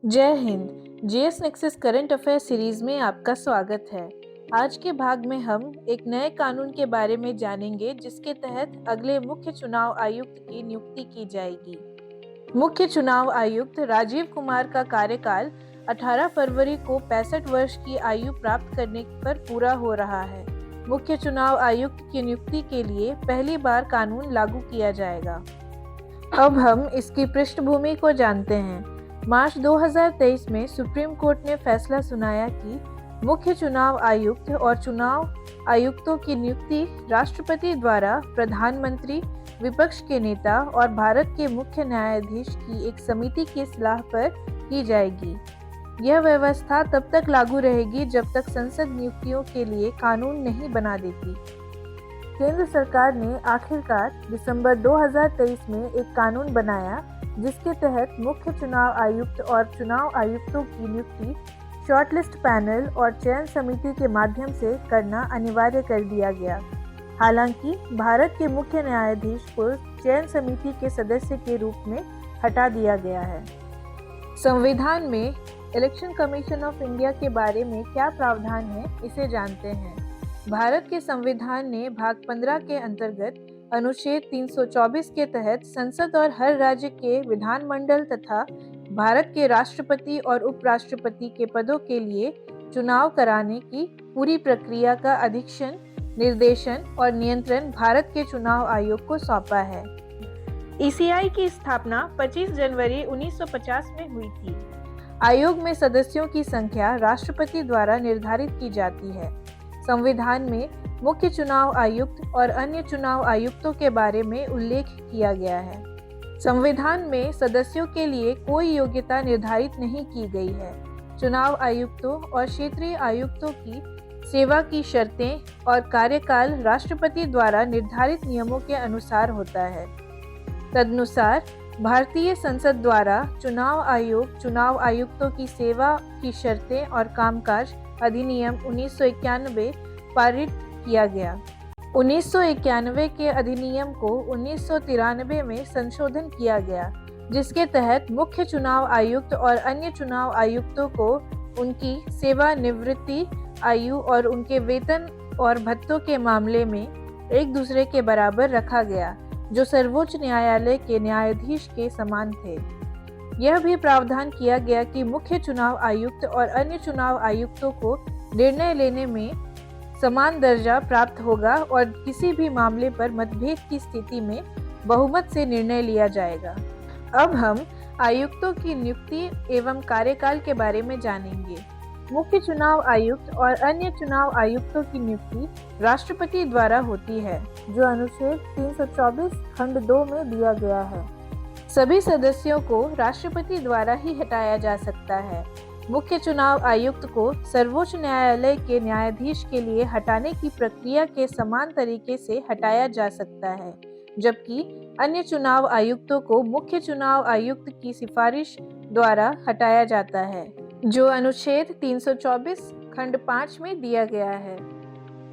जय Hind. GS nexus current affair series में आपका स्वागत है। आज के भाग में हम एक नए कानून के बारे में जानेंगे जिसके तहत अगले मुख्य चुनाव आयुक्त की नियुक्ति की जाएगी। मुख्य चुनाव आयुक्त राजीव कुमार का कार्यकाल 18 फरवरी को 65 वर्ष की आयु प्राप्त करने पर पूरा हो रहा है। मुख्य चुनाव आयुक्त की नियुक्ति के लिए पहली बार कानून लागू किया जाएगा। अब हम इसकी पृष्ठभूमि को जानते हैं। मार्च 2023 में सुप्रीम कोर्ट ने फैसला सुनाया कि मुख्य चुनाव आयुक्त और चुनाव आयुक्तों की नियुक्ति राष्ट्रपति द्वारा प्रधानमंत्री, विपक्ष के नेता और भारत के मुख्य न्यायाधीश की एक समिति की सलाह पर की जाएगी। यह व्यवस्था तब तक लागू रहेगी जब तक संसद नियुक्तियों के लिए कानून नहीं बना देती। केंद्र सरकार ने आखिरकार दिसंबर 2023 में एक कानून बनाया जिसके तहत मुख्य चुनाव आयुक्त और चुनाव आयुक्तों की नियुक्ति शॉर्टलिस्ट पैनल और चयन समिति के माध्यम से करना अनिवार्य कर दिया गया। हालांकि भारत के मुख्य न्यायाधीश को चयन समिति के सदस्य के रूप में हटा दिया गया है। संविधान में इलेक्शन कमीशन ऑफ इंडिया के बारे में क्या प्रावधान है, इसे जानते हैं। भारत के संविधान ने भाग 15 के अंतर्गत अनुच्छेद 324 के तहत संसद और हर राज्य के विधानमंडल तथा भारत के राष्ट्रपति और उपराष्ट्रपति के पदों के लिए चुनाव कराने की पूरी प्रक्रिया का अधीक्षण, निर्देशन और नियंत्रण भारत के चुनाव आयोग को सौंपा है। ईसीआई की स्थापना 25 जनवरी 1950 में हुई थी। आयोग में सदस्यों की संख्या राष्ट्रपति द्वारा निर्धारित की जाती है। संविधान में मुख्य चुनाव आयुक्त और अन्य चुनाव आयुक्तों के बारे में उल्लेख किया गया है। संविधान में सदस्यों के लिए कोई योग्यता निर्धारित नहीं की गई है। चुनाव आयुक्तों और क्षेत्रीय आयुक्तों की सेवा की शर्तें और कार्यकाल राष्ट्रपति द्वारा निर्धारित नियमों के अनुसार होता है। तदनुसार भारतीय संसद द्वारा चुनाव आयोग चुनाव आयुक्तों की सेवा की शर्तें और कामकाज अधिनियम 1991 पारित किया गया। 1991 के अधिनियम को 1993 में संशोधन किया गया, जिसके तहत मुख्य चुनाव आयुक्त और अन्य चुनाव आयुक्तों को उनकी सेवानिवृत्ति आयु और उनके वेतन और भत्तों के मामले में एक दूसरे के बराबर रखा गया, जो सर्वोच्च न्यायालय के न्यायाधीश के समान थे। यह भी प्रावधान किया गया कि मुख्य चुनाव आयुक्त और अन्य चुनाव आयुक्तों को निर्णय लेने में समान दर्जा प्राप्त होगा और किसी भी मामले पर मतभेद की स्थिति में बहुमत से निर्णय लिया जाएगा। अब हम आयुक्तों की नियुक्ति एवं कार्यकाल के बारे में जानेंगे। मुख्य चुनाव आयुक्त और अन्य चुनाव आयुक्तों की नियुक्ति राष्ट्रपति द्वारा होती है, जो अनुच्छेद 324 खंड 2 में दिया गया है। सभी सदस्यों को राष्ट्रपति द्वारा ही हटाया जा सकता है। मुख्य चुनाव आयुक्त को सर्वोच्च न्यायालय के न्यायाधीश के लिए हटाने की प्रक्रिया के समान तरीके से हटाया जा सकता है, जबकि अन्य चुनाव आयुक्तों को मुख्य चुनाव आयुक्त की सिफारिश द्वारा हटाया जाता है, जो अनुच्छेद 324 खंड 5 में दिया गया है।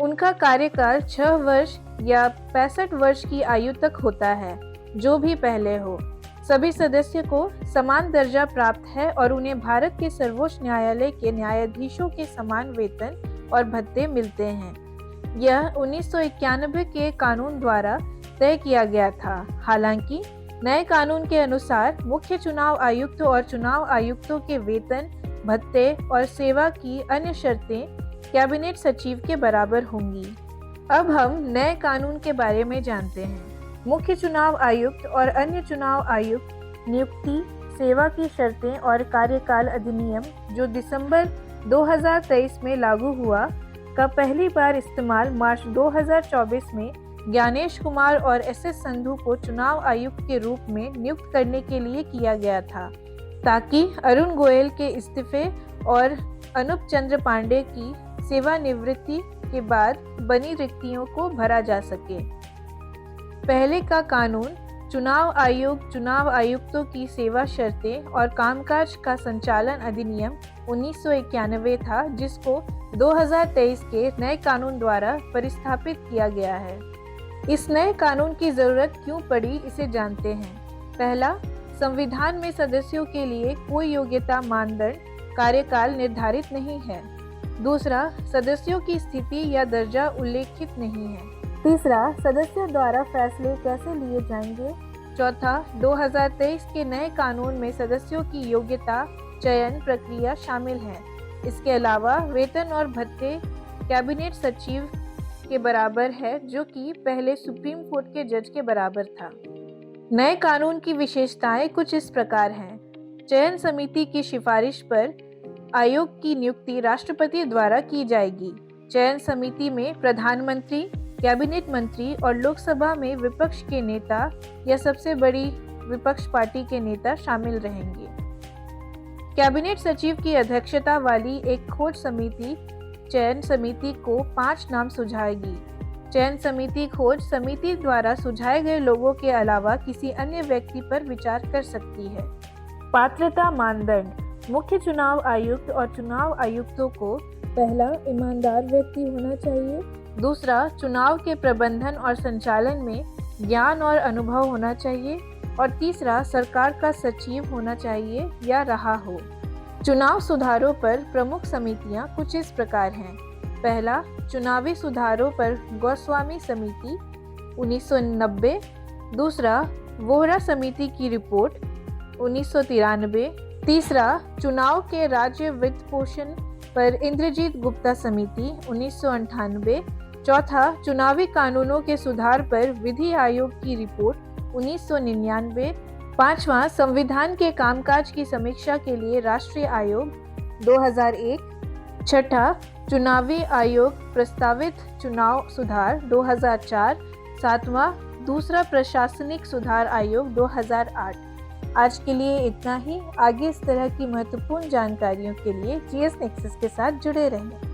उनका कार्यकाल 6 वर्ष या 65 वर्ष की आयु तक होता है, जो भी पहले हो। सभी सदस्य को समान दर्जा प्राप्त है और उन्हें भारत के सर्वोच्च न्यायालय के न्यायाधीशों के समान वेतन और भत्ते मिलते हैं। यह 1991 के कानून द्वारा तय किया गया था। हालांकि नए कानून के अनुसार मुख्य चुनाव आयुक्त और चुनाव आयुक्तों के वेतन, भत्ते और सेवा की अन्य शर्तें कैबिनेट सचिव के बराबर होंगी। अब हम नए कानून के बारे में जानते हैं। मुख्य चुनाव आयुक्त और अन्य चुनाव आयुक्त नियुक्ति, सेवा की शर्तें और कार्यकाल अधिनियम, जो दिसंबर 2023 में लागू हुआ, का पहली बार इस्तेमाल मार्च 2024 में ज्ञानेश कुमार और एसएस संधू को चुनाव आयुक्त के रूप में नियुक्त करने के लिए किया गया था, ताकि अरुण गोयल के इस्तीफे और अनूप चंद्र पांडे की सेवानिवृत्ति के बाद बनी रिक्तियों को भरा जा सके। पहले का कानून चुनाव आयोग चुनाव आयुक्तों की सेवा शर्तें और कामकाज का संचालन अधिनियम 1991 था, जिसको 2023 के नए कानून द्वारा परिस्थापित किया गया है। इस नए कानून की जरूरत क्यों पड़ी, इसे जानते हैं। पहला, संविधान में सदस्यों के लिए कोई योग्यता मानदंड कार्यकाल निर्धारित नहीं है। दूसरा, सदस्यों की स्थिति या दर्जा उल्लेखित नहीं है। तीसरा, सदस्यों द्वारा फैसले कैसे लिए जाएंगे। चौथा, 2023 के नए कानून में सदस्यों की योग्यता चयन प्रक्रिया शामिल है। इसके अलावा वेतन और भत्ते कैबिनेट सचिव के बराबर है, जो कि पहले सुप्रीम कोर्ट के जज के बराबर था। नए कानून की विशेषताएं कुछ इस प्रकार हैं। चयन समिति की सिफारिश पर आयोग की नियुक्ति राष्ट्रपति द्वारा की जाएगी। चयन समिति में प्रधानमंत्री, कैबिनेट मंत्री और लोकसभा में विपक्ष के नेता या सबसे बड़ी विपक्ष पार्टी के नेता शामिल रहेंगे। कैबिनेट सचिव की अध्यक्षता वाली एक खोज समिति चयन समिति को 5 नाम सुझाएगी। चयन समिति खोज समिति द्वारा सुझाए गए लोगों के अलावा किसी अन्य व्यक्ति पर विचार कर सकती है। पात्रता मानदंड। मुख्य चुनाव आयुक्त और चुनाव आयुक्तों को पहला, ईमानदार व्यक्ति होना चाहिए। दूसरा, चुनाव के प्रबंधन और संचालन में ज्ञान और अनुभव होना चाहिए। और तीसरा, सरकार का सचिव होना चाहिए या रहा हो। चुनाव सुधारों पर प्रमुख समितियां कुछ इस प्रकार हैं। पहला, चुनावी सुधारों पर गोस्वामी समिति 1990। दूसरा, वोहरा समिति की रिपोर्ट 1993। तीसरा, चुनाव के राज्य वित्त पोषण पर इंद्रजीत गुप्ता समिति 1998। चौथा, चुनावी कानूनों के सुधार पर विधि आयोग की रिपोर्ट 1999। पांचवा, संविधान के कामकाज की समीक्षा के लिए राष्ट्रीय आयोग 2001। छठा, चुनावी आयोग प्रस्तावित चुनाव सुधार 2004। सातवां, दूसरा प्रशासनिक सुधार आयोग 2008। आज के लिए इतना ही। आगे इस तरह की महत्वपूर्ण जानकारियों के लिए जीएस नेक्सस के साथ जुड़े रहें।